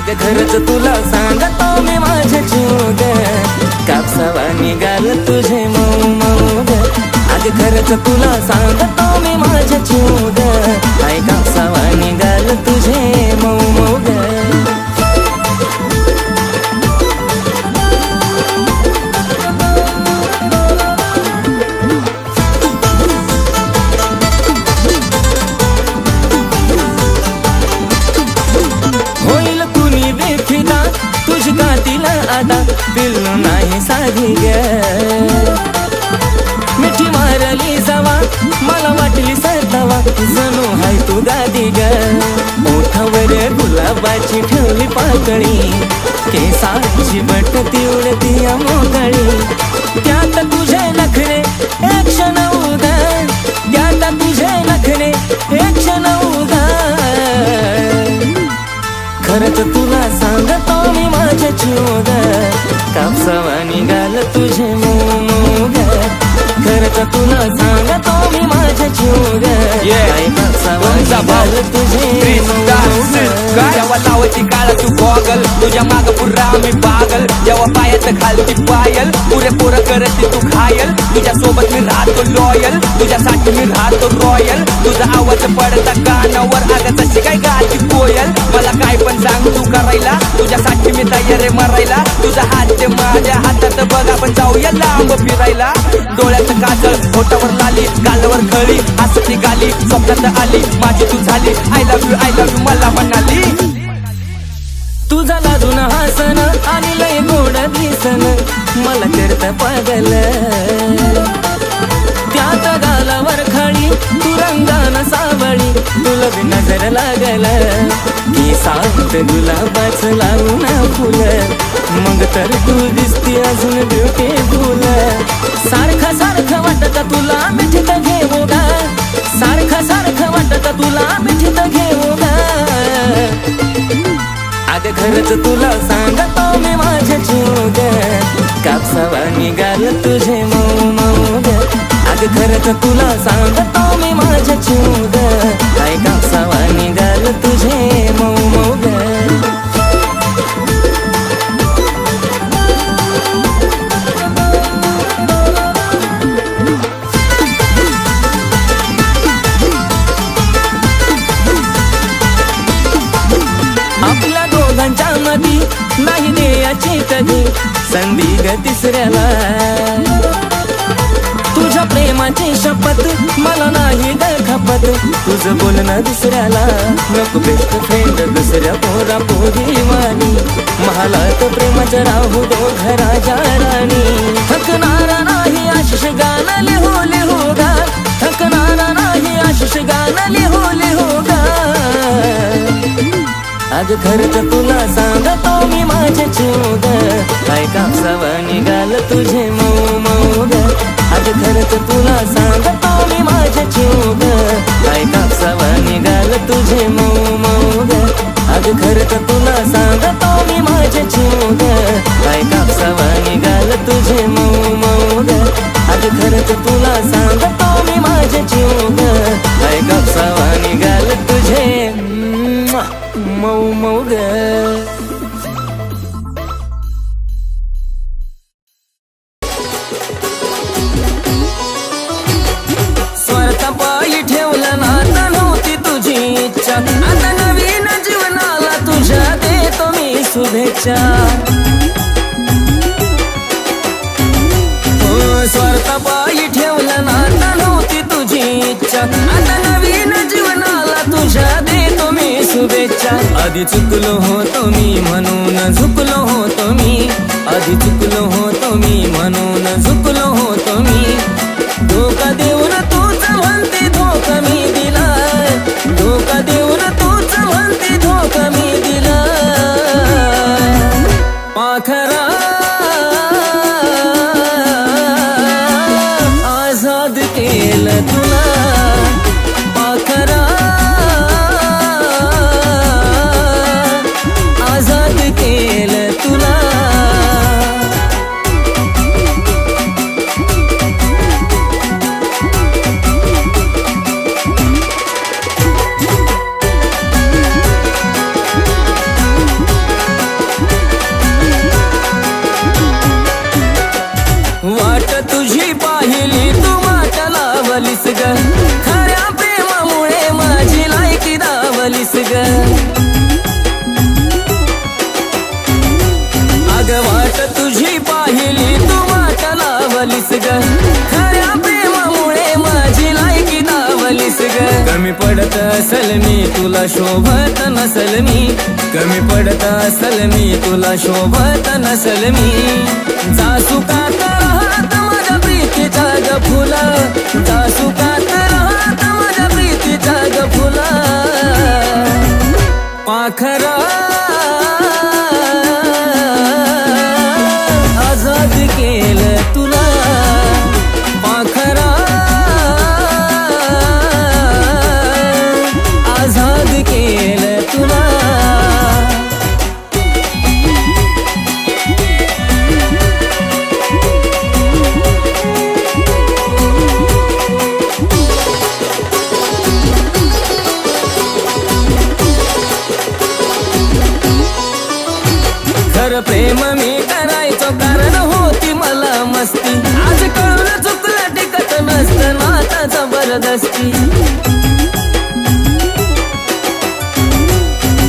अग खरंच तुला सांगतो मी माझ्या जीव ग कापसावा निघाल तुझे मऊ मऊ ग अग खरंच तुला सांगतो मी माझ्या जीव ग काय कापसावा निघाल तुझे मऊ मऊ ग आता पिल्लू नाही साधी ग मिठी मारली जावा मला वाटली सरतावा जणू हाय तू गादी ग ओठावर गुलाबाची ठेवली पाकळी केसाची बट उडती मोकळी त्यात तुझे नखरे एक क्षण उगा त्यात तुझे नखरे एक क्षण उगा खरंच तुला सांगतो मी माझ्या जीव ग कापसावा निघाल तुझे मऊ मऊ ग खरंच तुला सांगतो मी माझ्या जीव ग कापसावा निघाल तुझे जेव्हा लावायची काळ तू गॉगल तुझ्या माग पुरा मी पागल जेव्हा पायात घालती पायल पुरे पोरं करते तू घायल तुझ्या सोबत मी राहतो लॉयल तुझ्यासाठी मी राहतो रॉयल तुझा आवाज पडता कानावर अगं तशी काय गाती कोयल मला काय पण सांग तू करायला तुझ्यासाठी मी तयार आहे मरायला तुझा हात ते माझ्या हातात बघ आपण जाऊया लांब फिरायला डोळ्यात काजळ होटावर लाली गालावर खळी हसती गाली स्वप्नात आली माझी तू झाली आय लव्ह यू मला म्हणाली तुझा लाजून हसन आणि लय गोड दिसन मला करत पागल त्यात गालावर खळी तू रंगान सावळी तुला बी नजर लागल की सात गुलाबाच लावून फुल मग तर तू दिसती अजून ब्युटीफुल सारखं सारखं वाटत तुला मिठीत घेऊ गा सारखं सारखं वाटत तुला मिठीत घेऊ गा अग खरंच तुला सांगतो मी माझ्या जीव ग कापसावा निघाल तुझे मऊ मऊ ग अग खरंच तुला सांगतो मी माझ्या जीव ग काय कापसावा निघाल तुझे मऊ मऊ ग आपल्या दोघांच्या मधी नाही द्यायची कधी संधी ग तिसऱ्याला तुझ्या प्रेमाची शपथ मला नाही ग खपत तुझं बोलणं दुसऱ्याला नको बेस्ट फ्रेंड दुसऱ्या पोरा पोरी वाणी महालात प्रेमाच्या राहू दो घराच्या राणी थकणारा नाही आशिष गाणं लिहू लिहू गा थकणारा नाही आशिष गाणं लिहू लिहू गा अग खरंच तुला सांगतो मी माझ्या जीव ग काय कापसावा निघाल तुझे मऊ मऊ ग अग खरंच तुला सांगतो मी माझ्या जीव ग काय कापसावा निघाल तुझे मऊ मऊ ग अग खरंच तुला सांगतो मी माझ्या जीव ग काय कापसावा निघाल तुझे मऊ मऊ ग अग खरंच तुला सांगतो मी माझ्या जीव ग काय कापसावा निघाल तुझे मऊ मऊ ग स्वार्थ पायी ठेवलं नाता नव्हती तुझी इच्छा आता नवीन जीवनाला तुझ्या देतो मी शुभेच्छा स्वार्थ पायी ठेवलं नाता नव्हती तुझी इच्छा आता नवीन जीवनाला तुझ्या देतो मी शुभेच्छा आधी चुकलो होतो मी म्हणून झुकलो होतो मी आधी चुकलो होतो मी म्हणून झुकलो होतो मी धोका देऊन तूच म्हणते धोका मी दिला धोका देऊन तूच म्हणते धोका मी दिला पाखरा आझाद केलं तुला पाखरा आझाद केलं तुला पडत असल मी तुला शोभत नसल मी कमी पडत असल मी तुला शोभत नसल मी जासुकात राहत माझ्या प्रीतीचा ग फुला जासुकात राहत माझ्या प्रीतीचा ग फुला पाखरा आजाद केलं तुला पाखरा आजाद केलं तुला खरं प्रेम मी करायचो कारण होती मला मस्ती आज कळून चुकलं टिकत नसतं नाता जबरदस्ती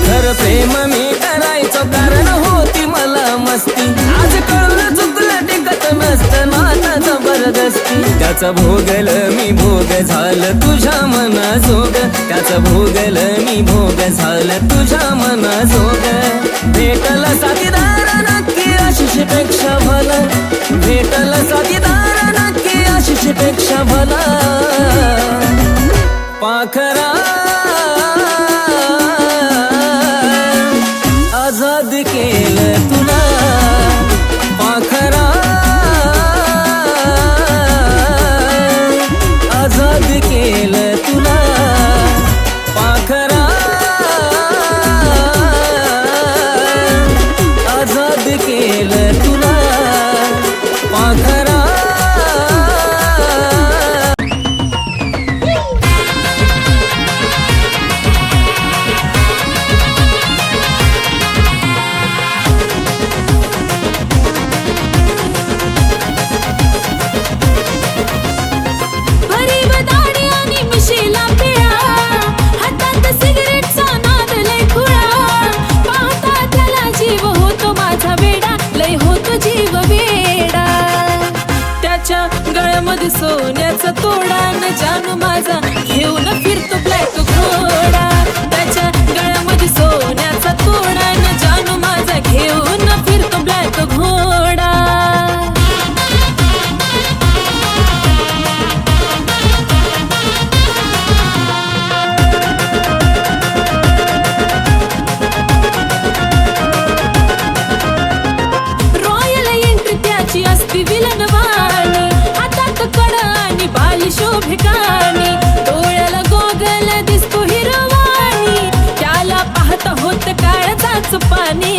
खरं प्रेम मी करायचो कारण होती मला मस्ती आज कळून चुकलं टिकत नसतं नाता जबरदस्ती त्याचा भोगल मी भोग झालं तुझ्या मनाजोग त्याचा भोगल मी भोग झालं तुझ्या मनाजोग भेटला साथीदार नक्की आशिष पेक्षा भला भेटला साथीदार नक्की आशिष पेक्षा भला पाखरा आजाद केलं तुला पाखरा आजाद केलं तुला पाखरा आजाद केलं तुला पाखरा गळ्यामध्ये सोन्याचा तोडा न जानू माझा घेऊन फिरतो ब्लॅक घोडा त्याच्या गळ्यामध्ये सोन्याचा तोडा न जानू माझा घेऊन फिरतो ब्लॅक घोडा रॉयल एंट्री त्याची असती विलनवाणी बाली शोभिकानी डोळ्याला गोगल दिसतो हिरवाणी त्याला पाहता होत काळजाच पाणी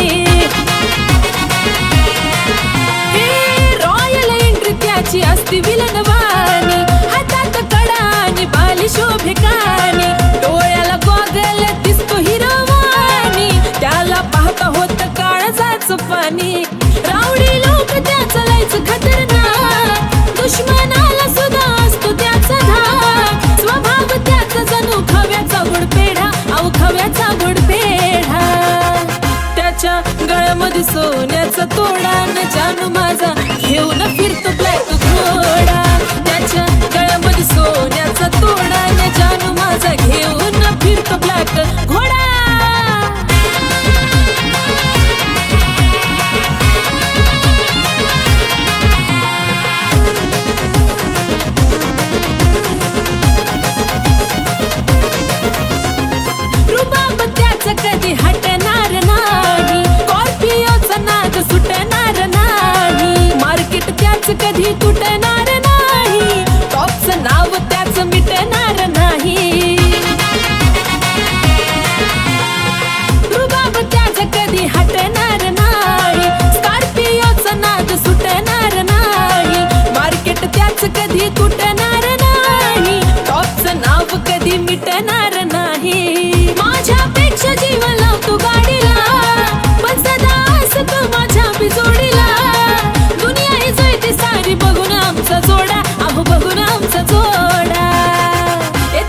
रॉयल एंट्री त्याची असती विलनवाणी हातात कडा आणि बाली शोभिकानी डोळ्याला गोगल दिसतो हिरवाणी त्याला पाहता होत काळजाच पाणी रावडी लोक त्याचं लायचं खतरनाक दुश्मनाला सुद्धा असतो त्याचा धाक स्वभाव त्याचा जणू खव्याचा गोडपेढा अहो खव्याचा गोडपेढा त्याच्या गळ्यामध्ये सोन्याचा तोडा न जानू माझा घेऊन फिरतो ब्लॅक घोडा त्याच्या गळ्यामध्ये सोन्याचा तोडा न जानू माझा घेऊन फिरतो ब्लॅक घोडा कधी हटणार नाही स्कॉर्पिओचा नाद सुटणार नाही मार्केट त्याच कधी तुटणार नाही टॉपचं नाव त्याच मिटणार नाही रुबाब त्याच कधी हटणार नाही स्कॉर्पिओचा नाद सुटणार नाही मार्केट त्याच कधी तुटणार नाही टॉपचं नाव कधी मिटणार नाही माझ्यापेक्षा जीव लावतो गाडीला पण सदा असतो माझ्या बिजोडीला दुनिया ही जळते सारी बघून आमचा जोडा अहो बघून आमचा जोडा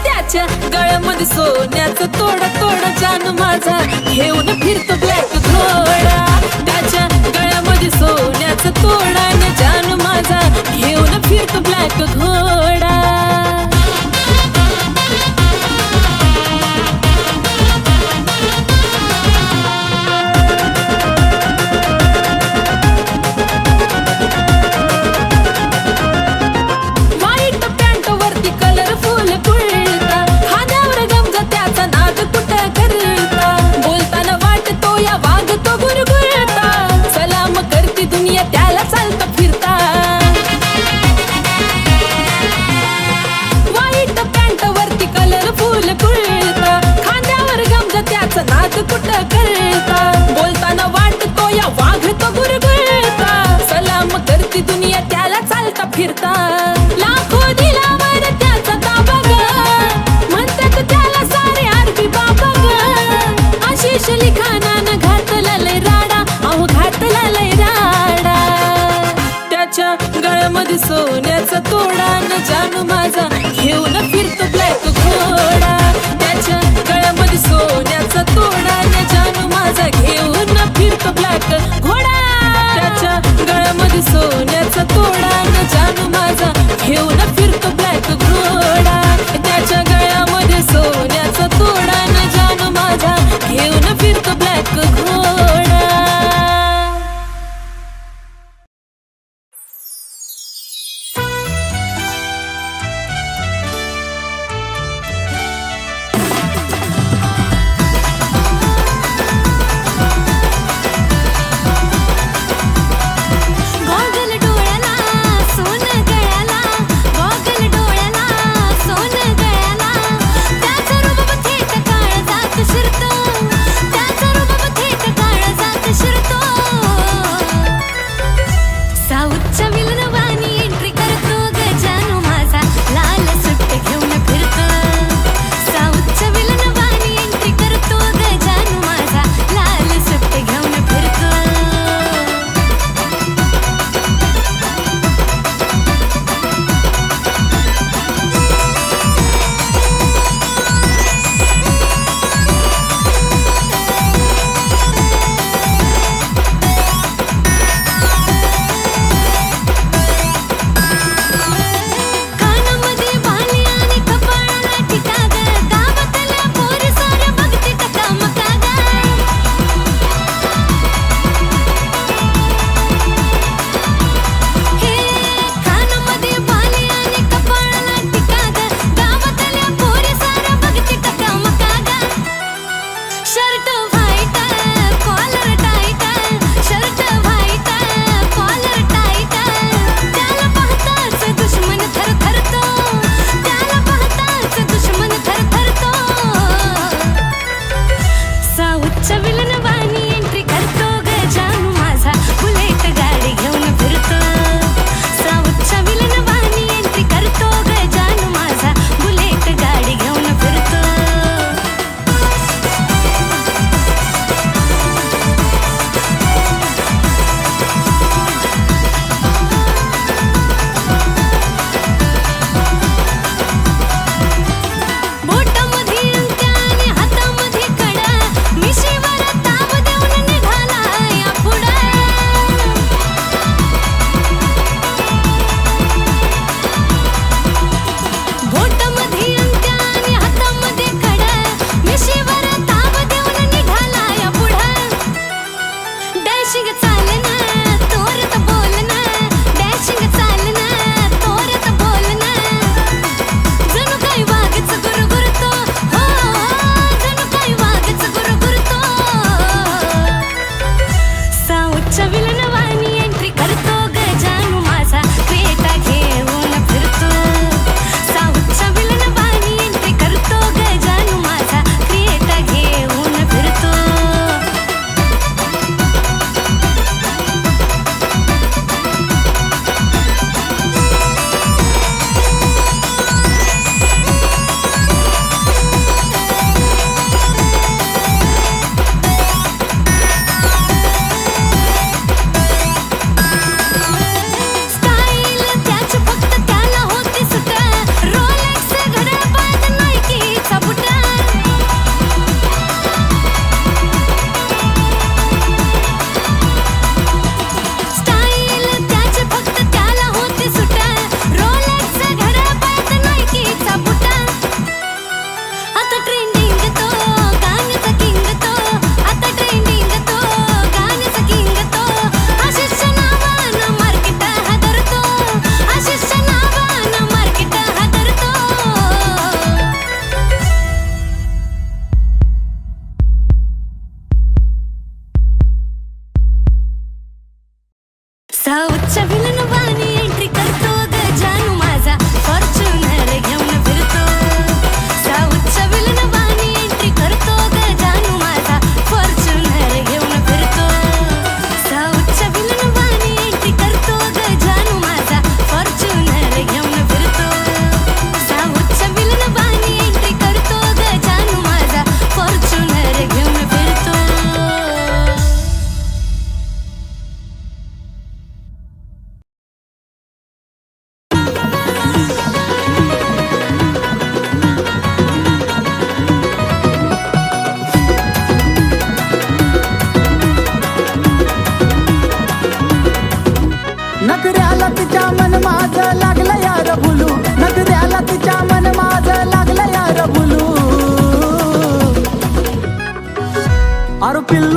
त्याच्या गळ्यामध्ये सोन्याचा तोडा तोडा जानू माझा घेऊन फिरतो ब्लॅक घोडा त्याच्या गळ्यामध्ये सोन्याचा तोडा न जानू माझा घेऊन फिरतो ब्लॅक घोडा दुनिया त्याला चालता फिरता लाखो दिलावर त्याचा ताबा ग म्हणतात त्याला सारे आरबी बाबा ग आशिष लिखाणानं घातला लय राडा अहो घातला लय राडा त्याच्या गळ्यामध्ये सोन्याचा तोडा न जानू माझा घेऊन फिरतो ब्लॅक घोडा त्याच्या गळ्यामध्ये सोन्याचा तोडा न जानू माझा घेऊन फिरतो ब्लॅक घोडा त्याच्या गळ्यामध्ये सोन्याचा तोडा न जानू माझा घेऊन फिरतो ब्लॅक घोडा त्याच्या गळ्यामध्ये सोन्याचा तोडा न जानू माझा घेऊन फिरतो ब्लॅक घोडा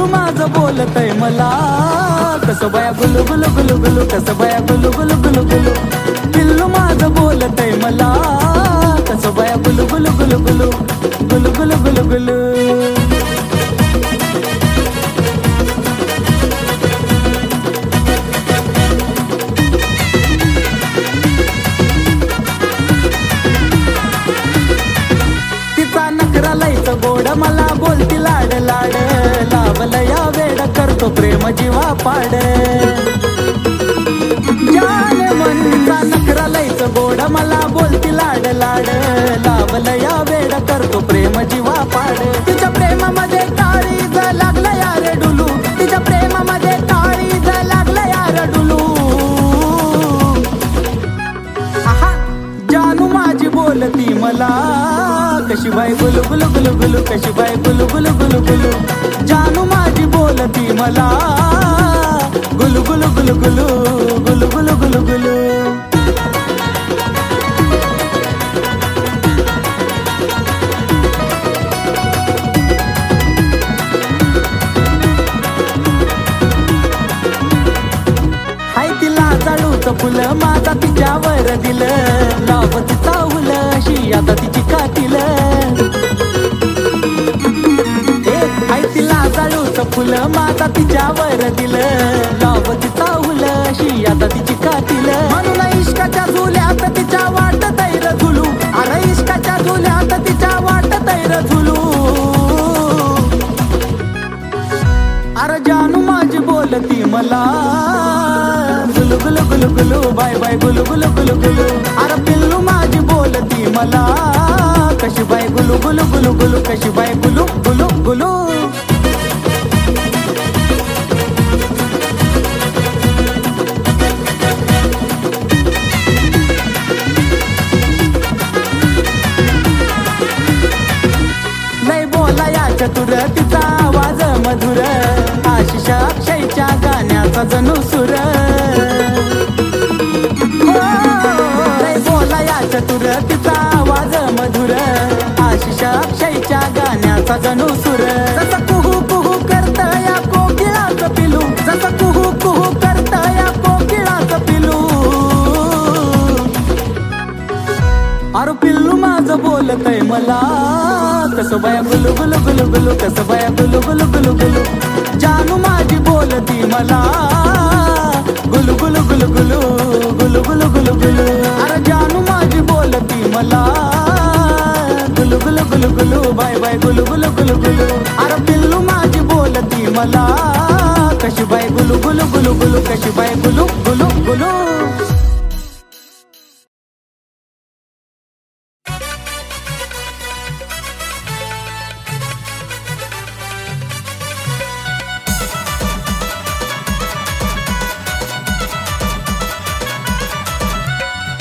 पिल्लू माझं बोलतय मला, कसं बाया गुलू गुलू गुलू गुलू, कसं बाया गुलू गुलू गुलू गुलू. पिल्लू माझं बोलतय मला, कसं बाया गुलू गुलू गुलू गुलू, गुलू गुलू गुलू गुलू. तिचा नखरा लयचं गोड, मला बोलती लाड लाड, लावलं या वेड करतो प्रेम जीवा पाड. जाने मन तिचा नखरा लयचं गोड, मला बोलती लाड लाड, लावलं या वेड करतो प्रेम जीवा पाड. तिच्या प्रेमामध्ये काळीज लागलं यार डुलू, तिच्या प्रेमामध्ये काळीज लागलं यार डुलू. आहा जानू माझी बोलती मला, कशी बाय गुलू गुलू गुलू गुलू, कशी बाय गुलू गुलू गुलू गुलू. जानू माझी बोलती मला, गुलू गुलू गुलू गुलू, गुलू गुलू गुलू गुलू. हाय तिला जाळूचं फुलं माझा तिच्यावर दिलं, लावती चावलं अशी आता तिची कातील. हाय तिला जाळूचं फुलं माझा तिच्यावर दिलं, लावती चावलं अशी आता तिची कातील. म्हणून इश्काच्या झुल्यात तिच्या वाट तैर झुलू, अरे इश्काच्या झुल्यात तिच्या वाट तैर झुलू. अरे जानू माझी बोलती मला, गुलू गुलू गुलू गुलू, बाय बाय गुलू गुलू गुलू गुलू. अरे पिल्लू माझी बोलती मला, कशी बाय गुलू गुलू गुलू गुलू, कशी बाय गुलू गुलू गुलू. लय बोला या चतुर, तिचा आवाज मधुर, आशिष अक्षयच्या गाण्याचा जणू सुर. लय बोला या चतुर, तिचा आवाज मधुर, आशिष अक्षयच्या गाण्याचा जणू सुर. जसं कुहू कुहू करत या कोकिळाचं पिलू, जसं कुहू कुहू करत या कोकिळाचं पिलू. अरे पिल्लू माझं बोलतय मला, कसं बाया गुलू गुलू गुलू गुलू, कसं बाया गुलू गुलू गुलू गुलू. जानू माझी बोलती मला, गुलू गुलू गुलू गुलू, गुलू गुलू गुलू गुलू. अरे जानू माझी बोलती मला, गुलू गुलू गुलू गुलू, बाय बाय गुलू गुलू गुलू गुलू. अरे पिल्लू माझी बोलती मला, कशी बाय गुलू गुलू गुलू गुलू, कशी बाय गुलू गुलू गुलू.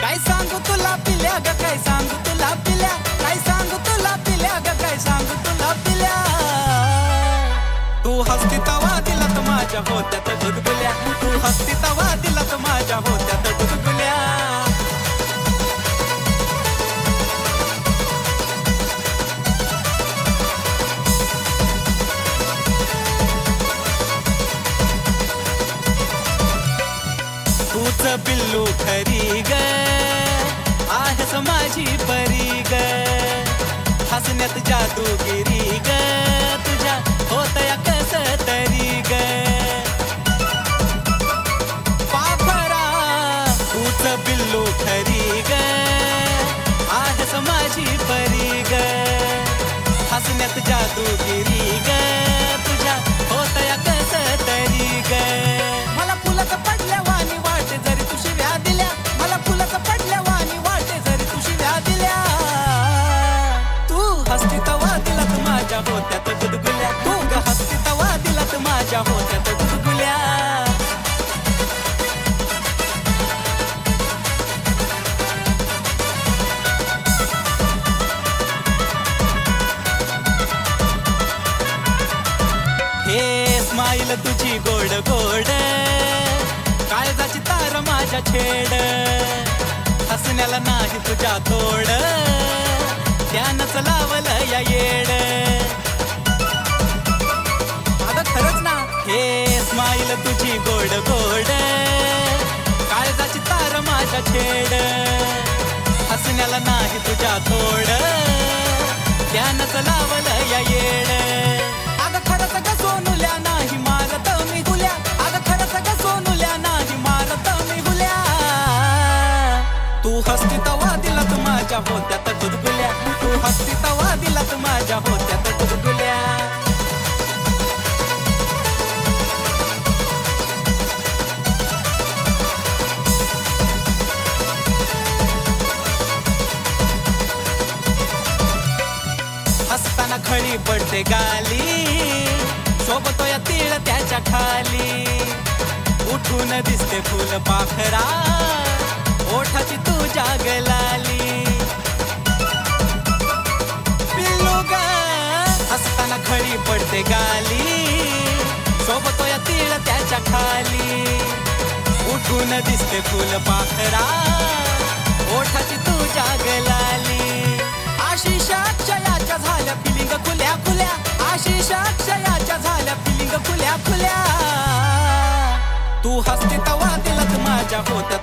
काय सांगू तुला पिल्या ग, काय सांगू तुला पिल्या, काय सांगू तुला पिल्या ग, काय सांगू तुला पिल्या. तू हसती तवा दिलात माझ्या होत्यात गुदगुल्या, तू हसती तवा दिलात माझ्या होत्यात गुदगुल्या. तूच पिल्लू खरी ग, आहेस माझी परी ग, हसण्यात जादूगिरी ग, तुझ्या होतया कस तरी ग. पाखरा तूच पिल्लू खरी ग, आहेस माझी परी ग, हसण्यात जादूगिरी ग, तुझ्या होतया कस तरी ग. मला फुलाचं पडल्या वाणी वाटे जरी तू शिव्या दिल्या, मला फुलाचं पडल्या वाणी वाटे जरी तू शिव्या दिल्या. तू हसती तवा दिलात माझ्या होत्यात गुदगुल्या, तू ग हसती तवा दिलात माझ्या होत्यात गुदगुल्या. हे स्माईल तुझी गोड गोड, काळजाची तार माझ्या छेड, हसण्याला नाही तुझ्या तोड, त्यानंच लावलं या येड. अगं खरंच बोल तुझी गोड गोड काळजाची तार माझ्या छेड हसण्याला नाही तुझ्या तोड त्यानंच लावलं या येड अगं खरंच ग सोनुल्या नाही मारत मी हुल्या अगं खरंच ग सोनुल्या नाही मारत मी हुल्या तू हसती तवा दिलात माझ्या होत्यात गुदगुल्या तू हसती तवा दिलात माझ्या होत्यात गुदगुल्या हसताना खळी पडते गाली सोबतो या तीळ त्याच्या खाली उठून दिसते फुल पाखरा ओठाची तुझ्या गलाली पिल्लू ग हसताना खळी पडते गाली सोबतो या तीळ त्याच्या खाली उठून दिसते फुल पाखरा ओठाची तुझ्या गलाली आशिष अक्षयाच्या झाल्या फिलिंग खुल्या खुल्या आशिष अक्षयाच्या झाल्या फिलिंग खुल्या खुल्या तू हसते तवा दिलात माझ्या होत्या